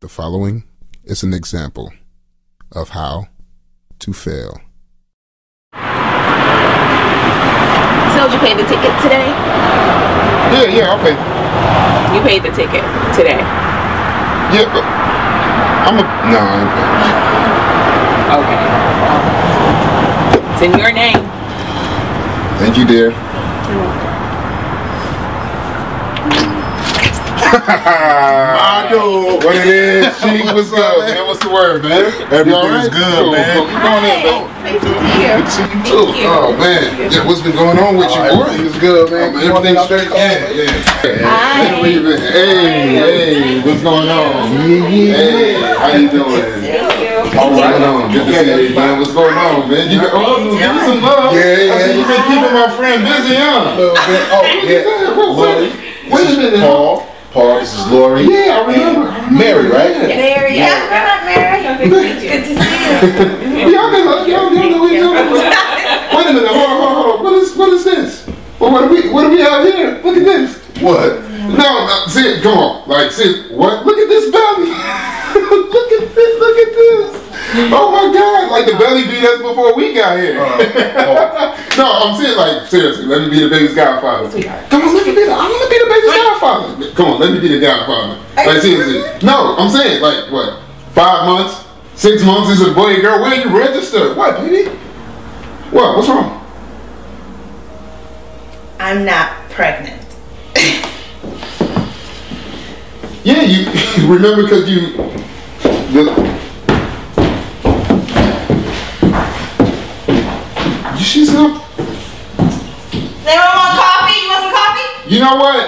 The following is an example of how to fail. So did you pay the ticket today? Yeah, I'll pay. You paid the ticket today? Yeah, but I ain't paying. Okay. It's in your name. Thank you, dear. Mado, What it is, Chief? What's up, man? What's the word, man? Everything's good, cool, man. Cool. Come on in, man. Nice to see you. Good to see you too. Oh man, yeah. What's been going on with you, boy? Everything's good, man. Everything's straight. Yeah. Hi. Hey, what's going on? Hey, how you doing? Thank you. All right, good to see you, man. What's going on, man? Give me some love. Yeah. I see you been keeping my friend busy, huh? A little bit. Oh, yeah. Wait a minute. Paul, this is Lori. Yeah, I remember. Mary, right? Mary, yes, we're not married. Good to see you. Y'all know each other. Wait a minute, hold on. What is this? Well, what do we have here? Look at this. What? No, see, come on. Like, see, what? Look at this belly. Look at this. Oh my God, like the belly beat us before we got here. No, I'm saying, like, seriously, let me be the baby's godfather. Come on, I want to be the baby's godfather. Come on, let me be the godfather. Like, seriously. No, I'm saying, like, what? 5 months? 6 months is a boy and girl. Where you registered? What, baby? What? What's wrong? I'm not pregnant. Yeah, you remember because you. She's up. Anyone want coffee? You want some coffee? You know what?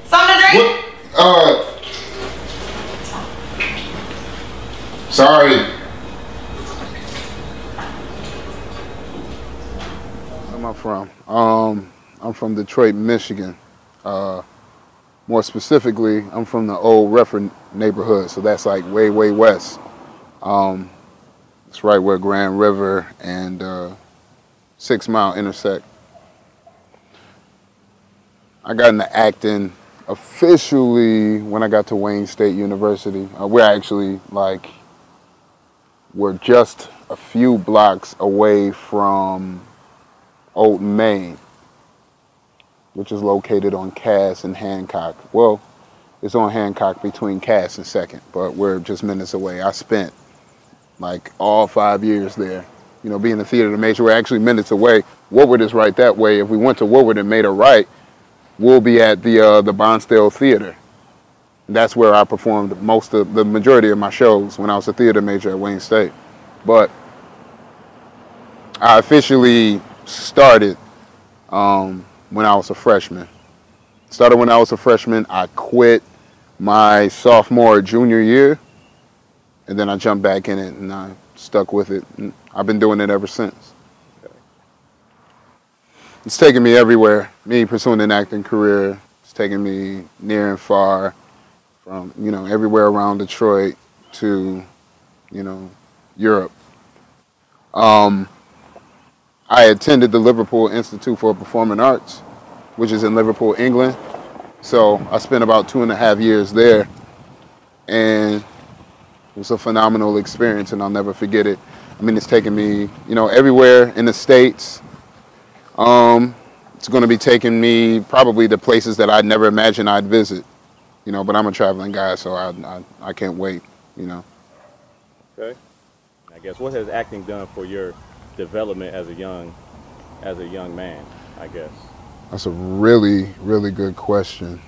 Something to drink? Sorry. Where am I from? I'm from Detroit, Michigan. More specifically, I'm from the old Redford neighborhood, so that's like way west. It's right where Grand River and 6 Mile intersect. I got into acting officially when I got to Wayne State University. We're just a few blocks away from Old Main, which is located on Cass and Hancock. Well, it's on Hancock between Cass and 2nd, but we're just minutes away. I spent like all 5 years there. You know, being a theater major, we're actually minutes away. Woodward is right that way. If we went to Woodward and made a right, we'll be at the Bonsdale Theater. And that's where I performed the majority of my shows when I was a theater major at Wayne State. But I officially started when I was a freshman. Started when I was a freshman. I quit my sophomore, junior year, and then I jumped back in it and I stuck with it. And I've been doing it ever since. It's taken me everywhere. Me pursuing an acting career, it's taken me near and far, from, you know, everywhere around Detroit to, you know, Europe. I attended the Liverpool Institute for Performing Arts, which is in Liverpool, England. So I spent about 2.5 years there, and it was a phenomenal experience, and I'll never forget it. I mean, it's taken me, you know, everywhere in the States. It's going to be taking me probably to places that I'd never imagined I'd visit, you know, but I'm a traveling guy, so I can't wait, you know. Okay. I guess what has acting done for your development as a young man, I guess? That's a really good question.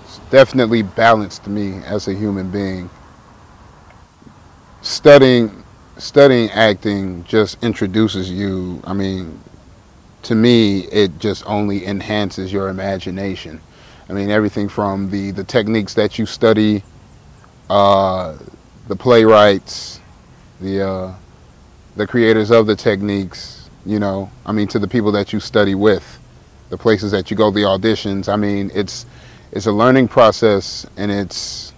It's definitely balanced me as a human being. Studying acting just introduces you. I mean, to me, it just only enhances your imagination. I mean, everything from the techniques that you study, the playwrights, the creators of the techniques, you know, I mean, to the people that you study with, the places that you go, the auditions. I mean, it's a learning process, and it's,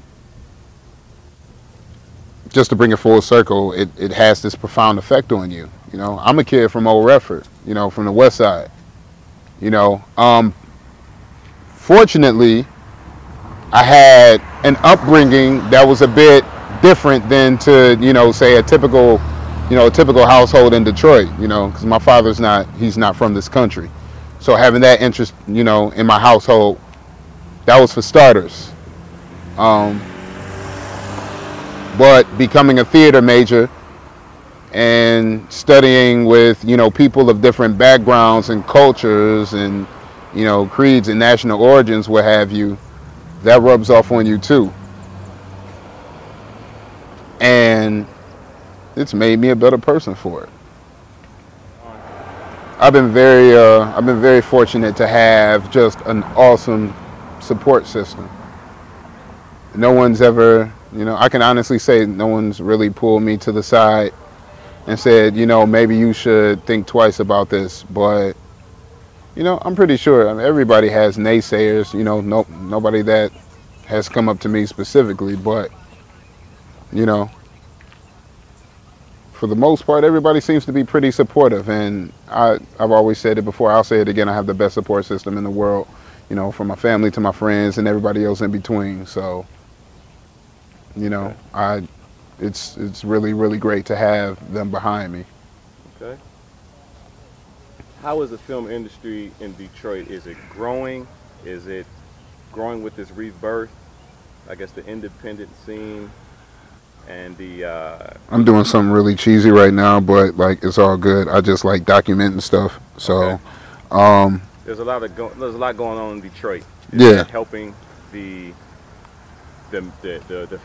just to bring it full circle, it has this profound effect on you. You know, I'm a kid from Old Redford, you know, from the West Side. You know, fortunately, I had an upbringing that was a bit different than to, say a typical household in Detroit, because my father's he's not from this country. So having that interest, in my household, that was for starters. But becoming a theater major and studying with, people of different backgrounds and cultures and, creeds and national origins, what have you, that rubs off on you too. And it's made me a better person for it. I've been very fortunate to have just an awesome support system. No one's ever, I can honestly say no one's really pulled me to the side and said, maybe you should think twice about this. But, I'm pretty sure everybody has naysayers, nobody that has come up to me specifically, but, for the most part, everybody seems to be pretty supportive. And I've always said it before, I'll say it again, I have the best support system in the world, from my family to my friends and everybody else in between. So, it's really, really great to have them behind me. Okay. How is the film industry in Detroit? Is it growing? Is it growing with this rebirth? I guess the independent scene and the... I'm doing something really cheesy right now, but it's all good. I just like documenting stuff. So, okay. There's a lot going on in Detroit. Yeah. Helping the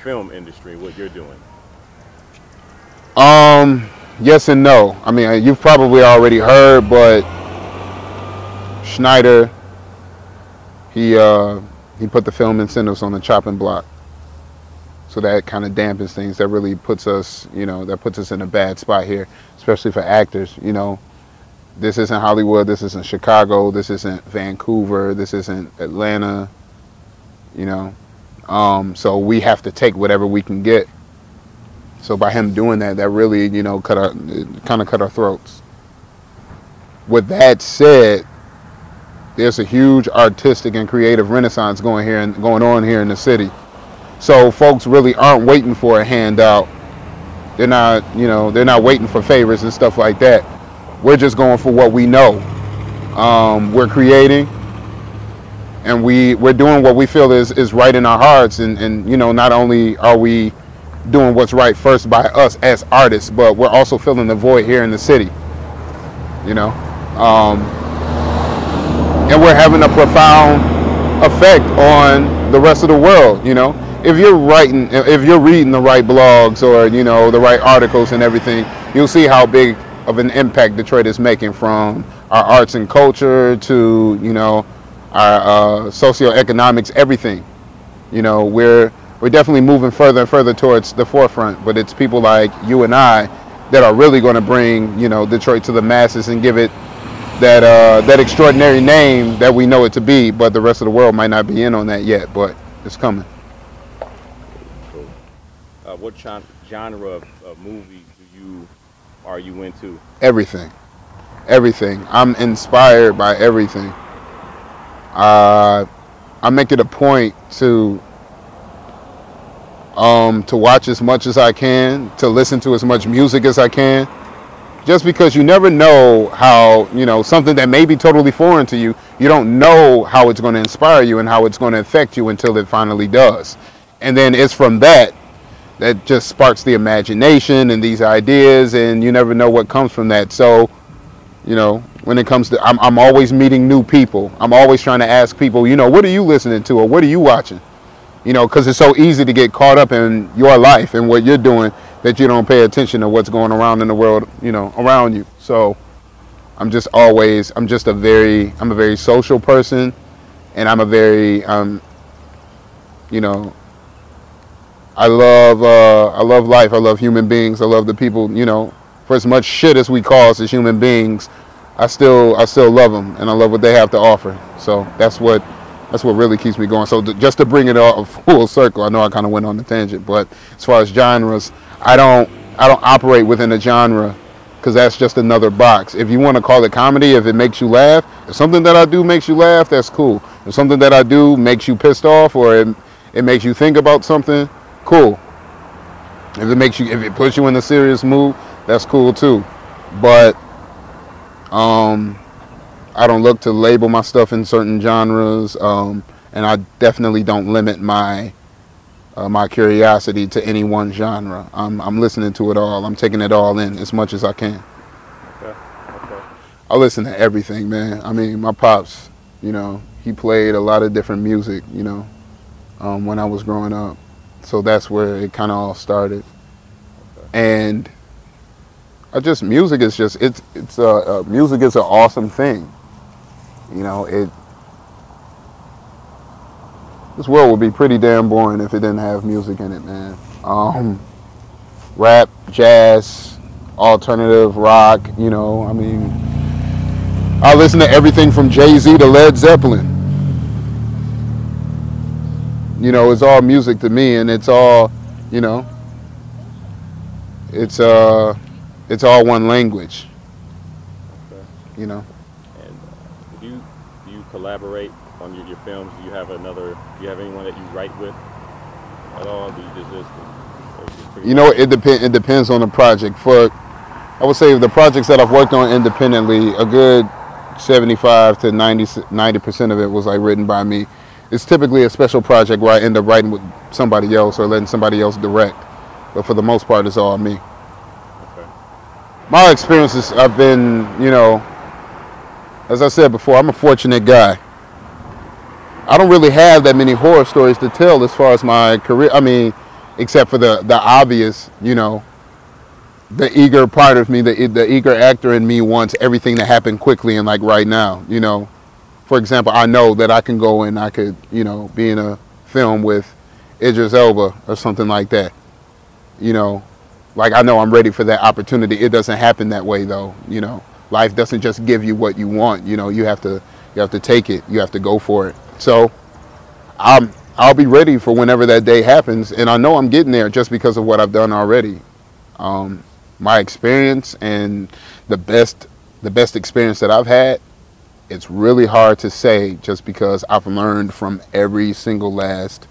film industry, what you're doing. Yes and no. I mean, you've probably already heard, but Schneider, he put the film incentives on the chopping block. So that kind of dampens things. That really puts us, that puts us in a bad spot here, especially for actors. This isn't Hollywood, this isn't Chicago, this isn't Vancouver, this isn't Atlanta, so we have to take whatever we can get. So by him doing that, that really, cut our throats. With that said, there's a huge artistic and creative renaissance going on here in the city. So folks really aren't waiting for a handout. They're not waiting for favors and stuff like that. We're just going for what we know. We're creating, and we're doing what we feel is right in our hearts. And not only are we doing what's right first by us as artists, but we're also filling the void here in the city. And we're having a profound effect on the rest of the world. If you're reading the right blogs or the right articles and everything, you'll see how big of an impact Detroit is making, from our arts and culture to our socioeconomics, everything. We're definitely moving further and further towards the forefront, but it's people like you and I that are really going to bring Detroit to the masses and give it that extraordinary name that we know it to be. But the rest of the world might not be in on that yet, but it's coming. Cool. What genre of movie are you into? Everything. I'm inspired by everything. I make it a point to watch as much as I can, to listen to as much music as I can, just because you never know how, something that may be totally foreign to you, you don't know how it's going to inspire you and how it's going to affect you until it finally does. And then it's from that just sparks the imagination and these ideas, and you never know what comes from that. So, when it comes to, I'm always meeting new people. I'm always trying to ask people, what are you listening to, or what are you watching? Because it's so easy to get caught up in your life and what you're doing that you don't pay attention to what's going around in the world, around you. So I'm a very social person, and I'm a very, I love life. I love human beings. I love the people, for as much shit as we cause as human beings, I still love them, and I love what they have to offer. So that's what really keeps me going. So just to bring it all full circle, I know I kind of went on the tangent, but as far as genres, I don't operate within a genre, because that's just another box. If you want to call it comedy, if it makes you laugh, if something that I do makes you laugh, that's cool. If something that I do makes you pissed off, or it makes you think about something, cool. If it puts you in a serious mood, that's cool too. But I don't look to label my stuff in certain genres, and I definitely don't limit my my curiosity to any one genre. I'm listening to it all. I'm taking it all in as much as I can. Okay. Okay. I listen to everything, man. I mean, my pops, you know, he played a lot of different music, you know, when I was growing up. So that's where it kind of all started. And music is just, music is an awesome thing. You know, this world would be pretty damn boring if it didn't have music in it, man. Rap, jazz, alternative rock, you know, I mean, I listen to everything from Jay-Z to Led Zeppelin. You know, it's all music to me, and it's all, you know, it's all one language. Okay. You know. And do you collaborate on your films? Do you have anyone that you write with at all? Do you just you know, it depends on the project. I would say the projects that I've worked on independently, a good 75 to 90% of it was like written by me. It's typically a special project where I end up writing with somebody else or letting somebody else direct. But for the most part, it's all me. Okay. My experiences, I've been, you know, as I said before, I'm a fortunate guy. I don't really have that many horror stories to tell as far as my career. I mean, except for the obvious, you know, the eager part of me, the eager actor in me wants everything to happen quickly and like right now, you know. For example, I know that I can go and I could, you know, be in a film with Idris Elba or something like that. You know, like I know I'm ready for that opportunity. It doesn't happen that way though, you know. Life doesn't just give you what you want, you know. You have to take it. You have to go for it. So I'll be ready for whenever that day happens, and I know I'm getting there just because of what I've done already. My experience and the best experience that I've had, it's really hard to say just because I've learned from every single last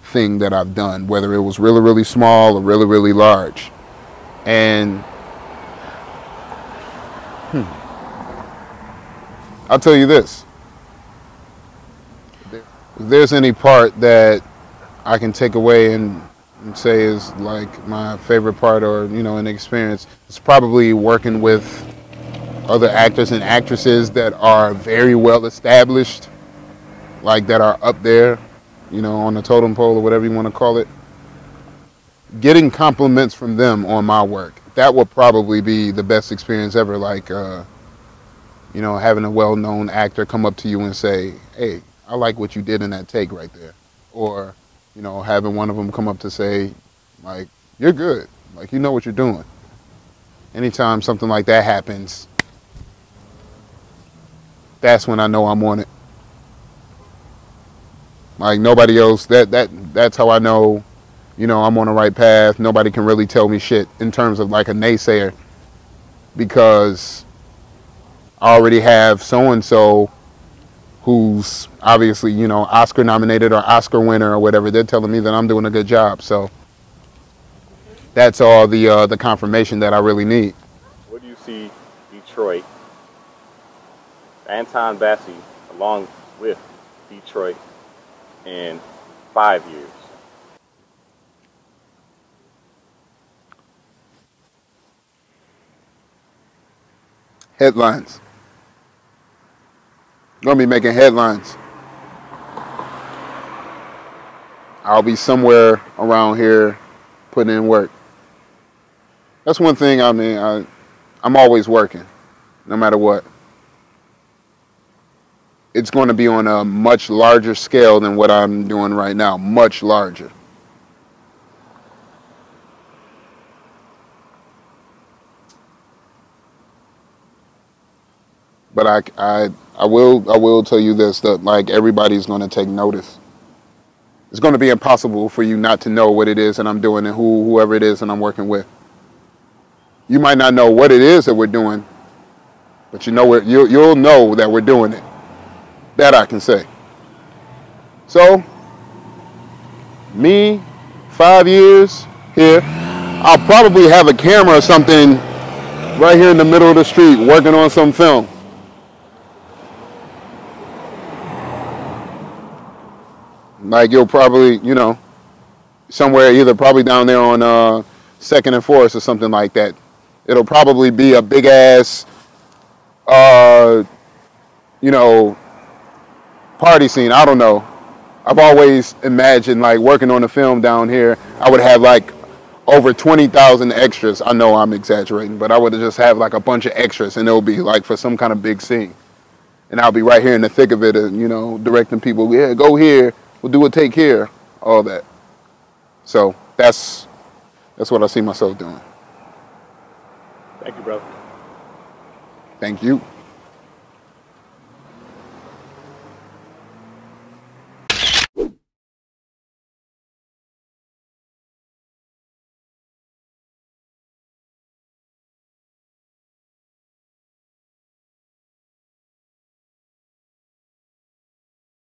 thing that I've done, whether it was really, really small or really, really large. And I'll tell you this. If there's any part that I can take away and say is like my favorite part or, you know, an experience, it's probably working with other actors and actresses that are very well established, like that are up there, you know, on the totem pole or whatever you want to call it. Getting compliments from them on my work, that will probably be the best experience ever. Like, you know, having a well-known actor come up to you and say, hey, I like what you did in that take right there. Or, you know, having one of them come up to say, like, you're good. Like, you know what you're doing. Anytime something like that happens, that's when I know I'm on it. Like nobody else, that's how I know, you know, I'm on the right path. Nobody can really tell me shit in terms of like a naysayer, because I already have so-and-so who's obviously, you know, Oscar nominated or Oscar winner or whatever. They're telling me that I'm doing a good job. So that's all the confirmation that I really need. Where do you see Detroit, Anton Bassey, along with Detroit, in 5 years? Headlines. Gonna be making headlines. I'll be somewhere around here putting in work. That's one thing. I mean, I'm always working, no matter what. It's going to be on a much larger scale than what I'm doing right now, much larger. But I will tell you this, that like everybody's going to take notice. It's going to be impossible for you not to know what it is that I'm doing and whoever it is that I'm working with. You might not know what it is that we're doing, but you know you'll know that we're doing it. That I can say. So Me, 5 years here. I'll probably have a camera or something right here in the middle of the street working on some film. Like you'll probably, you know, somewhere either probably down there on 2nd and Forest or something like that. It'll probably be a big ass, you know, party scene. I don't know. I've always imagined like working on a film down here, I would have like over 20,000 extras. I know I'm exaggerating, but I would just have like a bunch of extras and it'll be like for some kind of big scene. And I'll be right here in the thick of it and, you know, directing people, yeah, go here, we'll do a take here, all that. So that's what I see myself doing. Thank you, brother. Thank you.